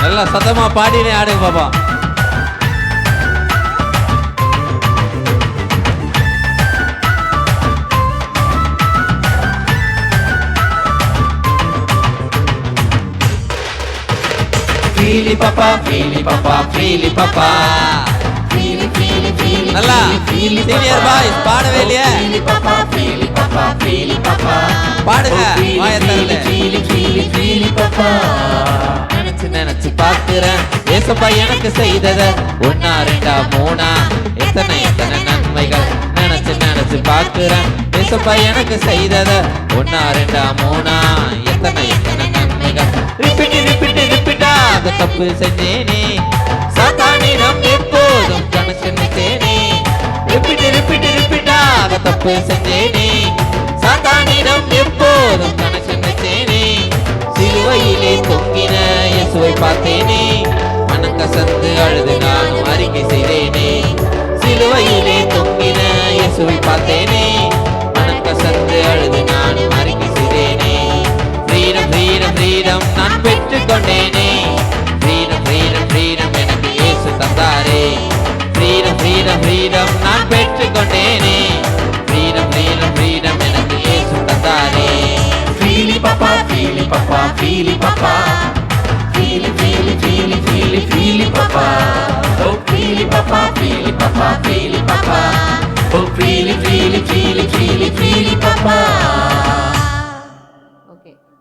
நல்லா சத்தமா பாடினே ஆடுங்க பாப்பா. Freely papa, freely papa, freely papa. Freely, freely, freely. நல்லா சீனியர் பாய்ஸ் பாடவே இல்லையே. Freely papa, freely papa, freely papa. பாடுங்க வாயை திறந்து. Freely, freely, freely papa. நினைச்சு நினைச்சு பார்க்கிறேன் ஏசப்பா எனக்கு செய்தத ஒன்னா ரெண்டா மூணா எத்தனை எத்தனை நன்மைகள். நினைச்சு நினைச்சு பார்க்கிறேன் ஏசப்பா எனக்கு செய்தத ஒன்னா ரெண்டா மூணா எத்தனை எத்தனை நன்மைகள். ரிப்பீட் ரிப்பீட் ரிப்பீட்டாக தப்பு செஞ்சேனே சாத்தானிடம் எப்போதும் கனெக்ஷன் நிச்சேனே. ரிப்பீட் ரிப்பீட் ரிப்பீட்டாக தப்பு செஞ்சேனே சாத்தானிடம் எப்போதும் கனெக்ஷன் நிச்சேனே. சிலுவையிலே தொங்கின இயேசுவை பார்த்தேனே மனக்கசந்து அழுது நானும் அறிக்கை செய்தேனே. சிலுவையிலே தொங்கின இயேசுவை பார்த்தேனே மனக்கசந்து அழுது நானும் அறிக்கை செய்தேனே. ஃப்ரீடம் ஃப்ரீடம் ஃப்ரீடம் நான் பெற்றுக் கொண்டேனே. ஃப்ரீடம் ஃப்ரீடம் ஃப்ரீடம் எனக்கு இயேசு தந்தாரே. ஃப்ரீடம் ஃப்ரீடம் ஃப்ரீடம் நான் பெற்றுக் கொண்டேனே. ஃப்ரீடம் ஃப்ரீடம் ஃப்ரீடம் எனக்கு இயேசு தந்தாரே. Freely papa, freely papa, freely papa. Freely, freely, freely, freely, freely papa. Oh, freely papa, freely papa, freely papa. Oh, freely, freely, freely, freely, freely papa.